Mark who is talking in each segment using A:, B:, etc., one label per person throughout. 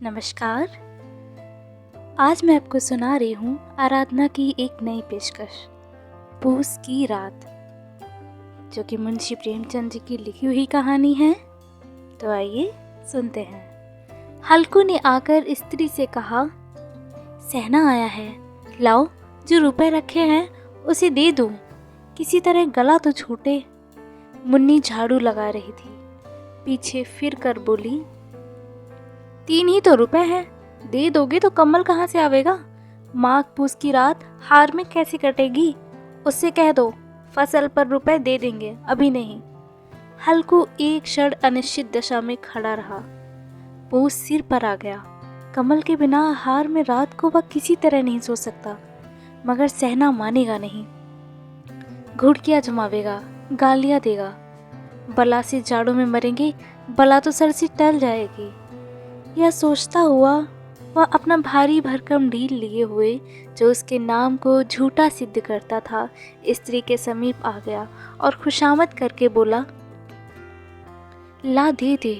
A: नमस्कार। आज मैं आपको सुना रही हूँ आराधना की एक नई पेशकश, पूस की रात, जो कि मुंशी प्रेमचंद जी की लिखी हुई कहानी है। तो आइए सुनते हैं। हल्कू ने आकर स्त्री से कहा, सहना आया है, लाओ जो रुपए रखे हैं उसे दे दूं, किसी तरह गला तो छूटे। मुन्नी झाड़ू लगा रही थी, पीछे फिर कर बोली, 3 ही तो रुपए हैं, दे दोगे तो कम्बल कहाँ से आवेगा? माघ पूस की रात हार में कैसे कटेगी? उससे कह दो फसल पर रुपए दे देंगे, अभी नहीं। हल्कू एक क्षण अनिश्चित दशा में खड़ा रहा। पूस सिर पर आ गया। कमल के बिना हार में रात को वह किसी तरह नहीं सो सकता, मगर सहना मानेगा नहीं। घुड़कियां जमावेगा, गालियां देगा। बला से जाड़ों में मरेंगे, बला तो सर से टल जाएगी। यह सोचता हुआ वह अपना भारी भरकम ढील लिए हुए, जो उसके नाम को झूठा सिद्ध करता था, स्त्री के समीप आ गया और खुशामद करके बोला, ला दे दे,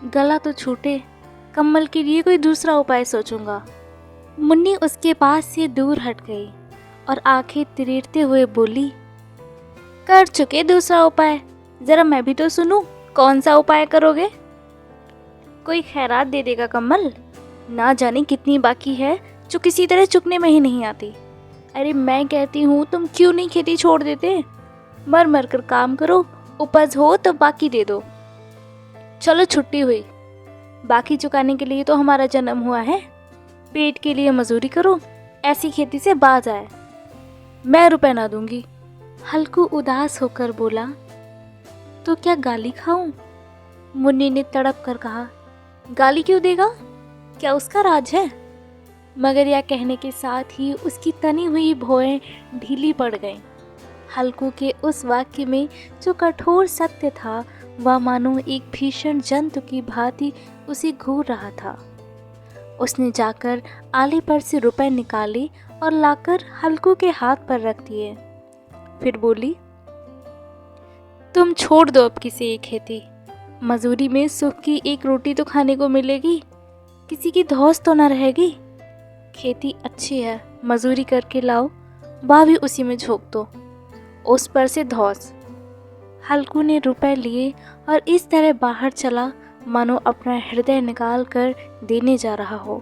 A: गला तो छूटे, कम्बल के लिए कोई दूसरा उपाय सोचूंगा। मुन्नी उसके पास से दूर हट गई और आंखें तिरेरते हुए बोली, कर चुके दूसरा उपाय, जरा मैं भी तो सुनूं, कौन सा उपाय करोगे? कोई खैरात दे देगा कम्बल, ना जाने कितनी बाकी है जो किसी तरह चुकने में ही नहीं आती। अरे मैं कहती हूँ तुम क्यों नहीं खेती छोड़ देते? मर मर कर काम करो, उपज हो तो बाकी दे दो। चलो छुट्टी हुई, बाकी चुकाने के लिए तो हमारा जन्म हुआ है। पेट के लिए मजदूरी करो, ऐसी खेती से बाज आए। मैं रुपए ना दूंगी। हल्कू उदास होकर बोला, तो क्या गाली खाऊं? मुन्नी ने तड़प कर कहा, गाली क्यों देगा? क्या उसका राज है? मगर यह कहने के साथ ही उसकी तनी हुई भौहें ढीली पड़ गईं। हल्कू के उस वाक्य में जो कठोर सत्य था, वह मानो एक भीषण जंतु की भांति उसे घूर रहा था। उसने जाकर आले पर से रुपए निकाले और लाकर हल्कू के हाथ पर रख दिए। फिर बोली, तुम छोड़ दो अब किसी एक खेती, मजूरी में सुख की एक रोटी तो खाने को मिलेगी, किसी की धौंस तो न रहेगी। खेती अच्छी है, मजूरी करके लाओ, बा भी उसी में झोंक दो, उस पर से धौंस। हल्कू ने रुपए लिए और इस तरह बाहर चला मानो अपना हृदय निकाल कर देने जा रहा हो।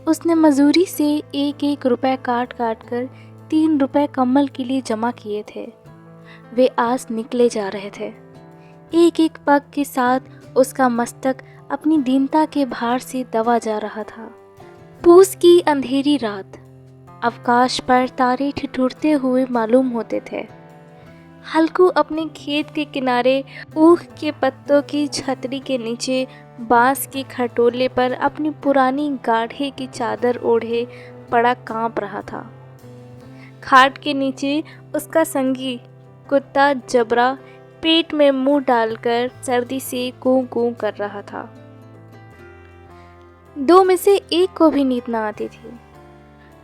A: उसने मजूरी से एक एक रुपए काट काट कर 3 रुपए कम्बल के लिए जमा किए थे। वे आज निकले जा रहे थे। एक एक पग के साथ उसका मस्तक अपनी दीनता के भार से दबा जा रहा था। पूस की अंधेरी रात, अवकाश पर तारे ठिठुरते हुए मालूम होते थे। हल्कू अपने खेत के किनारे ऊख के पत्तों की छतरी के नीचे बांस के खटोले पर अपनी पुरानी गाढ़े की चादर ओढ़े पड़ा कांप रहा था। खाट के नीचे उसका संगी कुत्ता जबरा पेट में मुंह डालकर सर्दी से कूं कूं कर रहा था। 2 में से एक को भी नींद न आती थी।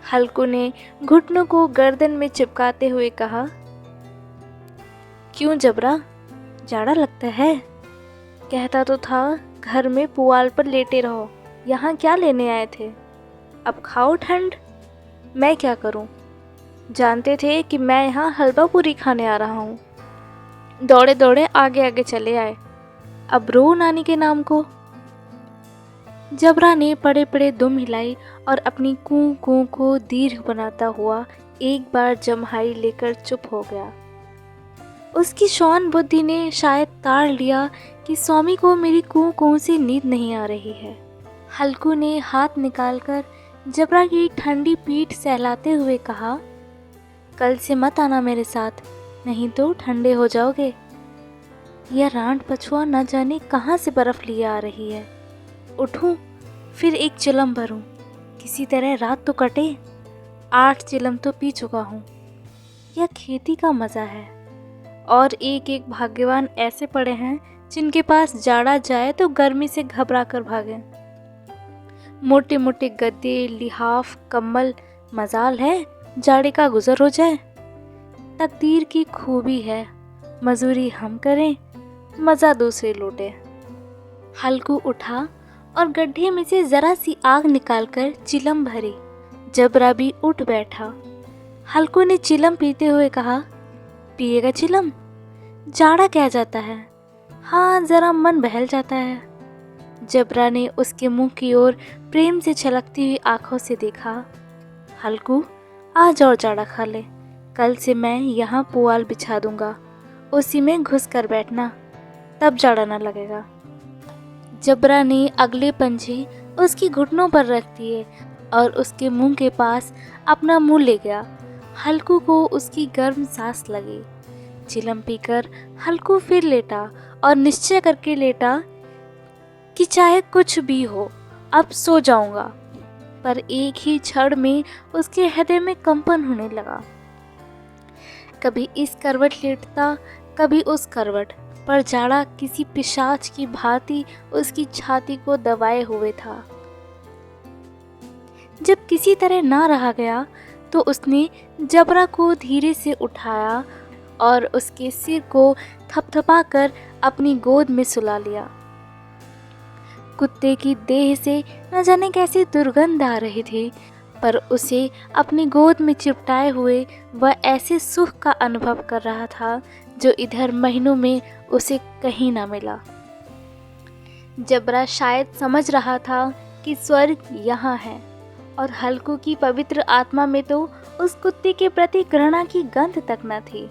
A: हल्कू ने घुटनों को गर्दन में चिपकाते हुए कहा, क्यों जबरा, जाड़ा लगता है? कहता तो था घर में पुआल पर लेटे रहो, यहाँ क्या लेने आए थे? अब खाओ ठंड। मैं क्या करूं? जानते थे कि मैं यहाँ हलवा पूरी खाने आ रहा हूँ, दौड़े दौड़े आगे आगे चले आए, अब रो नानी के नाम को। जबरा ने पड़े पड़े दुम हिलाई और अपनी कूं कूं को दीर्घ बनाता हुआ एक बार जम्हाई लेकर चुप हो गया। उसकी शौन बुद्धि ने शायद ताड़ लिया कि स्वामी को मेरी कूं कूं से नींद नहीं आ रही है। हल्कू ने हाथ निकालकर जबरा की ठंडी पीठ सहलाते हुए कहा, कल से मत आना मेरे साथ, नहीं तो ठंडे हो जाओगे। यह रांड पछुआ न जाने कहाँ से बर्फ लिए आ रही है। उठूं, फिर एक चिलम भरूं, किसी तरह रात तो कटे। 8 चिलम तो पी चुका हूँ। यह खेती का मज़ा है। और एक एक भाग्यवान ऐसे पड़े हैं जिनके पास जाड़ा जाए तो गर्मी से घबरा कर भागें। मोटे मोटे गद्दे, लिहाफ, कम्बल, मजाल है जाड़े का गुजर हो जाए। तकदीर की खूबी है, मजूरी हम करें, मज़ा दूसरे लूटे। हल्कू उठा और गड्ढे में से जरा सी आग निकालकर चिलम भरी। जबरा भी उठ बैठा। हल्कू ने चिलम पीते हुए कहा, पिएगा चिलम? जाड़ा क्या जाता है, हाँ जरा मन बहल जाता है। जबरा ने उसके मुंह की ओर प्रेम से छलकती हुई आंखों से देखा। हल्कू, आज और जाड़ा खा ले, कल से मैं यहाँ पुआल बिछा दूंगा, उसी में घुस कर बैठना, तब जाड़ा न लगेगा। जबरा ने अगले पंजे उसकी घुटनों पर रख दिए और उसके मुंह के पास अपना मुंह ले गया। हल्कू को उसकी गर्म सांस लगी। चिलम पीकर हल्कू फिर लेटा और निश्चय करके लेटा कि चाहे कुछ भी हो अब सो जाऊंगा। पर एक ही क्षण में उसके हृदय में कंपन होने लगा। कभी इस करवट लेटता, कभी उस करवट, पर जाड़ा किसी पिशाच की भांति उसकी छाती को दबाए हुए था। जब किसी तरह ना रहा गया तो उसने जबरा को धीरे से उठाया और उसके सिर को थपथपा कर अपनी गोद में सुला लिया। कुत्ते की देह से न जाने कैसी दुर्गंध आ रही थी, पर उसे अपनी गोद में चिपटाए हुए वह ऐसे सुख का अनुभव कर रहा था जो इधर महीनों में उसे कहीं ना मिला। जबरा शायद समझ रहा था कि स्वर्ग यहाँ है, और हल्कू की पवित्र आत्मा में तो उस कुत्ते के प्रति घृणा की गंध तक न थी।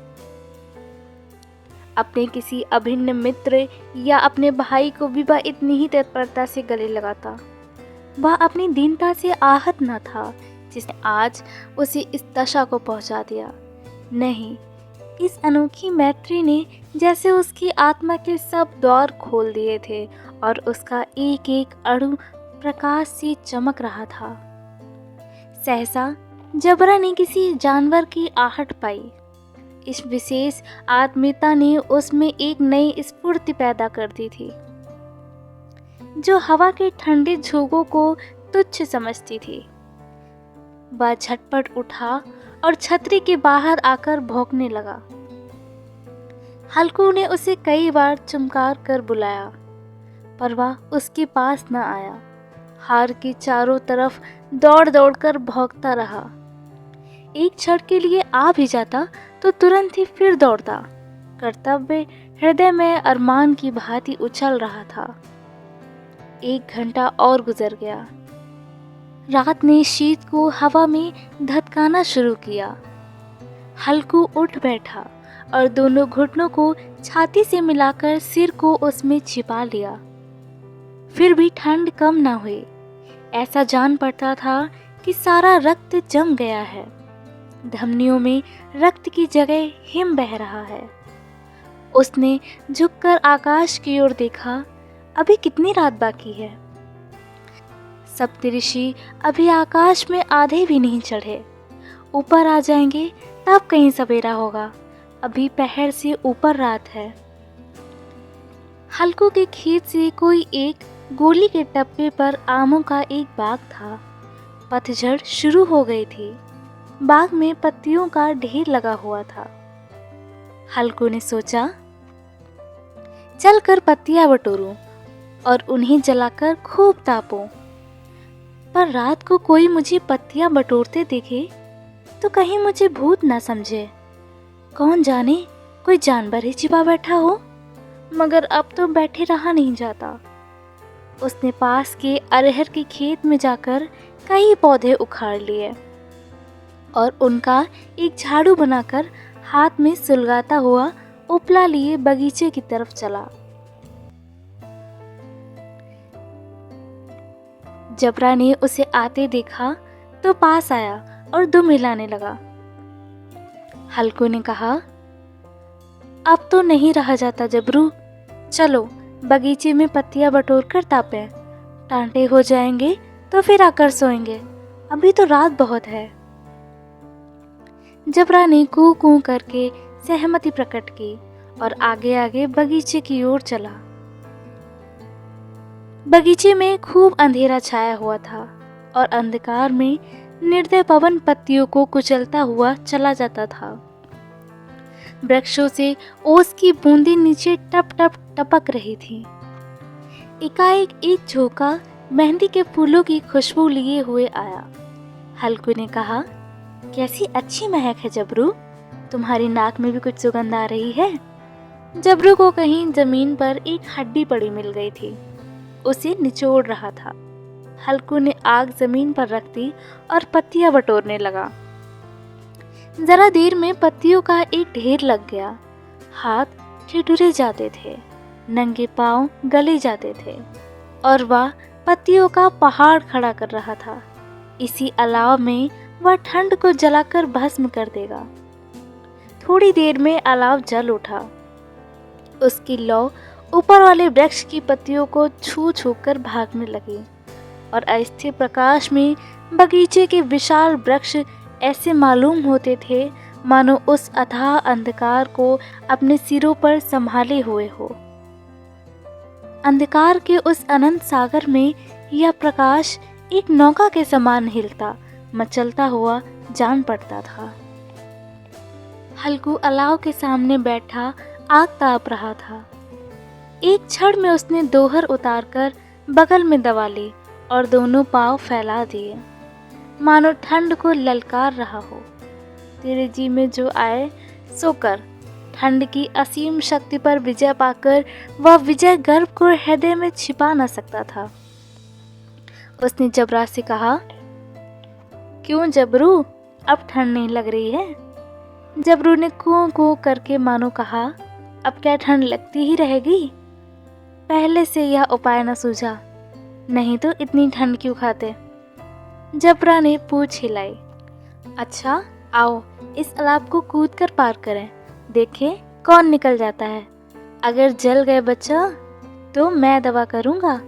A: अपने किसी अभिन्न मित्र या अपने भाई को भी वह इतनी ही तत्परता से गले लगाता। वह अपनी दीनता से आहत न था जिसने आज उसे इस दशा को पहुंचा दिया। नहीं, इस अनोखी मैत्री ने जैसे उसकी आत्मा के सब द्वार खोल दिए थे और उसका एक एक अणु प्रकाश से चमक रहा था। सहसा जबरा ने किसी जानवर की आहट पाई। इस विशेष आत्मीयता ने उसमें एक नई स्फूर्ति पैदा कर दी थी, जो हवा के ठंडे झोंकों को तुच्छ समझती थी। वह झटपट उठा और छतरी के बाहर आकर भौंकने लगा। हल्कू ने उसे कई बार चमकार कर बुलाया, पर वह उसके पास न आया। हार के चारों तरफ दौड़ दौड़ कर भौंकता रहा। एक क्षण के लिए आ भी जाता तो तुरंत ही फिर दौड़ता। कर्तव्य हृदय में अरमान की भांति उछल रहा था। 1 घंटा और गुजर गया। रात ने शीत को हवा में धधकाना शुरू किया। हल्कू उठ बैठा और दोनों घुटनों को छाती से मिलाकर सिर को उसमें छिपा लिया। फिर भी ठंड कम न हुई। ऐसा जान पड़ता था कि सारा रक्त जम गया है। धमनियों में रक्त की जगह हिम बह रहा है। उसने झुककर आकाश की ओर देखा। अभी कितनी रात बाकी है? सप्तऋषि अभी आकाश में आधे भी नहीं चढ़े। ऊपर आ जाएंगे तब कहीं सवेरा होगा। अभी पहर से ऊपर रात है। हल्कू के खेत से कोई एक गोली के टप्पे पर आमों का एक बाग था। पतझड़ शुरू हो गई थी। बाग में पत्तियों का ढेर लगा हुआ था। हल्कू ने सोचा, चल कर पत्तियां बटोरूं और उन्हें जलाकर खूब तापूं। पर रात को कोई मुझे पत्तियां बटोरते देखे तो कहीं मुझे भूत ना समझे। कौन जाने कोई जानवर ही छिपा बैठा हो। मगर अब तो बैठे रहा नहीं जाता। उसने पास के अरहर के खेत में जाकर कई पौधे उखाड़ लिए और उनका एक झाड़ू बनाकर हाथ में सुलगाता हुआ उपला लिए बगीचे की तरफ चला। जबरा ने उसे आते देखा तो पास आया और दुम हिलाने लगा। हल्कू ने कहा, अब तो नहीं रहा जाता जबरू, चलो बगीचे में पत्तियां बटोर कर तापें। टांटे हो जाएंगे तो फिर आकर सोएंगे। अभी तो रात बहुत है। जबरा ने कू कू करके सहमति प्रकट की और आगे आगे बगीचे की ओर चला। बगीचे में खूब अंधेरा छाया हुआ था और अंधकार में निर्दय पवन पत्तियों को कुचलता हुआ चला जाता था। वृक्षों से ओस की बूंदें नीचे टप टप टपक रही थी। एकाएक एक झोंका मेहंदी के फूलों की खुशबू लिए हुए आया। हल्कू ने कहा, कैसी अच्छी महक है जबरू, तुम्हारी नाक में भी कुछ सुगंध आ रही है। जबरू को कहीं जमीन पर एक हड्डी पड़ी मिल गई थी, उसे निचोड़ रहा था। हल्कू ने आग जमीन पर रख दी और पत्तियां बटोरने लगा। जरा देर में पत्तियों का एक ढेर लग गया। हाथ ठिठुरे जाते थे, नंगे पांव गले जाते थे और वह पत्तियों का पहाड़ खड़ा कर रहा था। इसी अलाव में वह ठंड को जलाकर भस्म कर देगा। थोड़ी देर में अलाव जल उठा। उसकी लौ ऊपर वाले वृक्ष की पत्तियों को छू छू कर भागने लगी और अस्थिर प्रकाश में बगीचे के विशाल वृक्ष ऐसे मालूम होते थे मानो उस अथाह अंधकार को अपने सिरों पर संभाले हुए हो। अंधकार के उस अनंत सागर में यह प्रकाश एक नौका के समान हिलता मचलता हुआ जान पड़ता था। हल्कू अलाव के सामने बैठा आग ताप रहा था। एक क्षण में उसने दोहर उतारकर बगल में दबा ली और दोनों पांव फैला दिए, मानो ठंड को ललकार रहा हो। तेरे जी में जो आए सो कर। ठंड की असीम शक्ति पर विजय पाकर वह विजय गर्व को हृदय में छिपा न सकता था। उसने जबरा से कहा, क्यों जबरू, अब ठंड नहीं लग रही है? जबरू ने कूं कूं करके मानो कहा, अब क्या ठंड लगती ही रहेगी? पहले से यह उपाय न सूझा, नहीं तो इतनी ठंड क्यों खाते? जबरा ने पूंछ हिलाई। अच्छा आओ इस अलाव को कूद कर पार करें, देखें कौन निकल जाता है। अगर जल गए बच्चा तो मैं दवा करूंगा।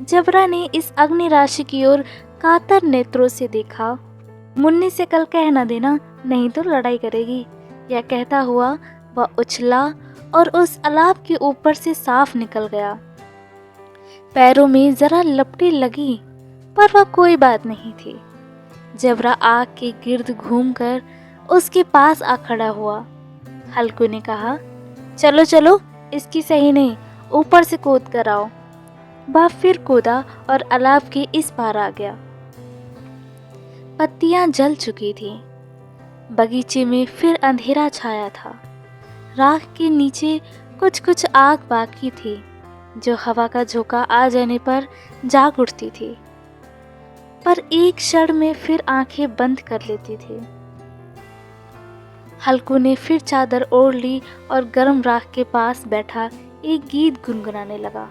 A: जबरा ने इस अग्नि राशि की ओर कातर नेत्रों से देखा। मुन्नी से कल कह न देना, नहीं तो लड़ाई करेगी। यह कहता हुआ वह उछला और उस अलाव के ऊपर से साफ निकल गया। पैरों में जरा लपटें लगी, पर वह कोई बात नहीं थी। जबरा आग के गिर्द घूमकर उसके पास आ खड़ा हुआ। हल्कू ने कहा, चलो चलो, इसकी सही नहीं, ऊपर से कूद कर आओ। वह फिर कूदा और अलाव के इस पार आ गया। पत्तियां जल चुकी थीं। बगीचे में फिर अंधेरा छाया था। राख के नीचे कुछ कुछ आग बाकी थी, जो हवा का झोंका आ जाने पर जाग उठती थी, पर एक क्षण में फिर आंखें बंद कर लेती थी। हल्कू ने फिर चादर ओढ़ ली और गर्म राख के पास बैठा एक गीत गुनगुनाने लगा।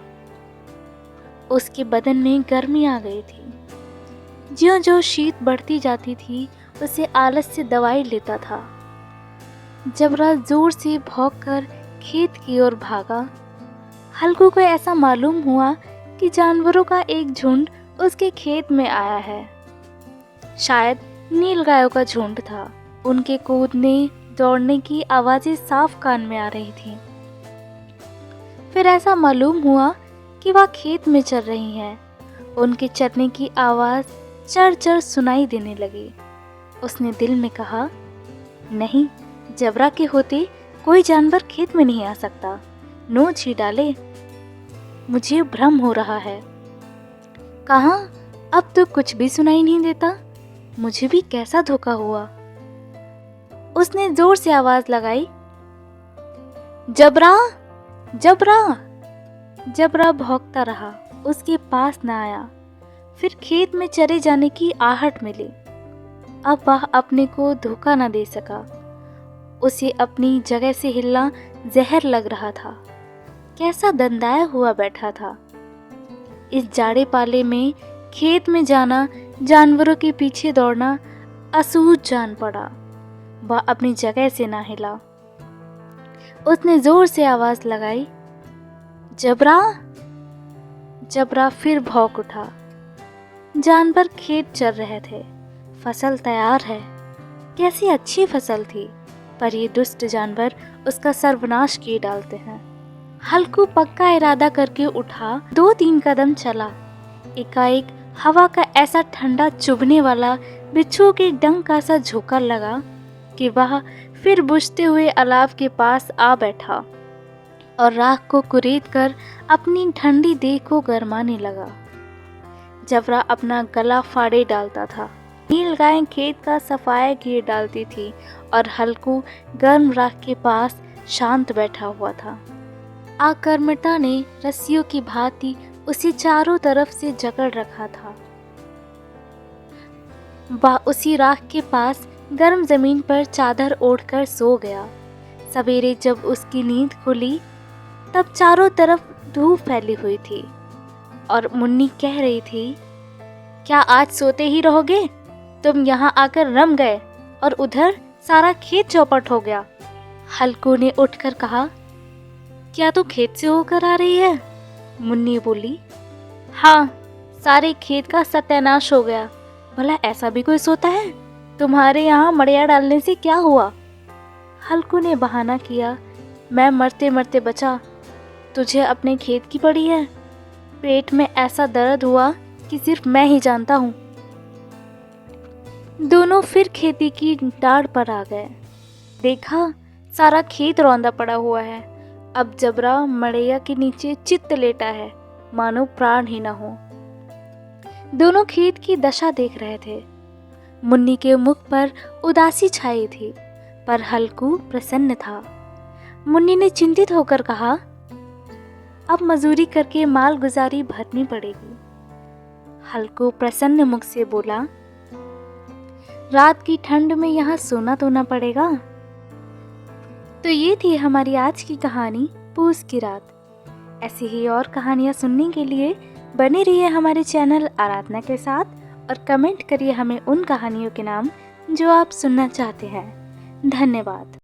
A: उसके बदन में गर्मी आ गई थी। ज्यों ज्यों शीत बढ़ती जाती थी, उसे आलस से दवाई लेता था। जबरा जोर से भौंककर खेत की ओर भागा। हल्कू को ऐसा मालूम हुआ कि जानवरों का एक झुंड उसके खेत में आया है। शायद नील गायों का झुंड था। उनके कूदने दौड़ने की आवाजें साफ कान में आ रही थीं। फिर ऐसा मालूम हुआ कि वह खेत में चर रही हैं। उनके चरने की आवाज चर चर सुनाई देने लगी। उसने दिल में कहा, नहीं, जबरा के होते कोई जानवर खेत में नहीं आ सकता। नोच ही डाले, मुझे भ्रम हो रहा है। कहाँ, अब तो कुछ भी सुनाई नहीं देता। मुझे भी कैसा धोखा हुआ। उसने जोर से आवाज लगाई, जबरा, जबरा। जबरा भौंकता रहा, उसके पास न आया। फिर खेत में चरे जाने की आहट मिली। अब वह अपने को धोखा न दे सका। उसे अपनी जगह से हिलना जहर लग रहा था। कैसा दंदाया हुआ बैठा था। इस जाड़े पाले में खेत में जाना, जानवरों के पीछे दौड़ना असूझ जान पड़ा। वह अपनी जगह से ना हिला। उसने जोर से आवाज लगाई, जबरा। जबरा फिर भौंक उठा। जानवर खेत चर रहे थे। फसल तैयार है। कैसी अच्छी फसल थी, पर ये दुष्ट जानवर उसका सर्वनाश किए डालते हैं। हल्कू पक्का इरादा करके उठा। 2-3 कदम चला। एकाएक हवा का ऐसा ठंडा चुभने वाला बिच्छू के डंक का सा झोंका लगा कि वह फिर बुझते हुए अलाव के पास आ बैठा और राख को कुरेद कर अपनी ठंडी देह को गरमाने लगा। जबरा अपना गला फाड़े डालता था। नील गाय खेत का सफाया किए डालती थी और हल्कू गर्म राख के पास शांत बैठा हुआ था। आक्रमणता ने रस्सियों की भांति उसे चारों तरफ से जकड़ रखा था। वह उसी राख के पास गर्म जमीन पर चादर ओढ़कर सो गया। सवेरे जब उसकी नींद खुली तब चारों तरफ धूप फैली हुई थी और मुन्नी कह रही थी, क्या आज सोते ही रहोगे? तुम यहाँ आकर रम गए और उधर सारा खेत चौपट हो गया। हल्कू ने उठकर कहा, क्या तू खेत से होकर आ रही है? मुन्नी बोली, हाँ, सारे खेत का सत्यानाश हो गया। भला ऐसा भी कोई सोता है? तुम्हारे यहाँ मड़िया डालने से क्या हुआ? हल्कू ने बहाना किया, मैं मरते मरते बचा, तुझे अपने खेत की पड़ी है। पेट में ऐसा दर्द हुआ कि सिर्फ मैं ही जानता हूँ। दोनों फिर खेती की डाढ़ पर आ गए। देखा, सारा खेत रौंदा पड़ा हुआ है। अब जबरा मड़ैया के नीचे चित्त लेटा है, मानो प्राण ही न हो। दोनों खेत की दशा देख रहे थे। मुन्नी के मुख पर उदासी छाई थी, पर हल्कू प्रसन्न था। मुन्नी ने चिंतित होकर कहा, अब मजूरी करके माल गुजारी भरनी पड़ेगी। हल्कू प्रसन्न मुख से बोला, रात की ठंड में यहाँ सोना तो ना पड़ेगा। तो ये थी हमारी आज की कहानी, पूस की रात। ऐसी ही और कहानियाँ सुनने के लिए बने रहिए हमारे चैनल आराधना के साथ और कमेंट करिए हमें उन कहानियों के नाम जो आप सुनना चाहते हैं। धन्यवाद।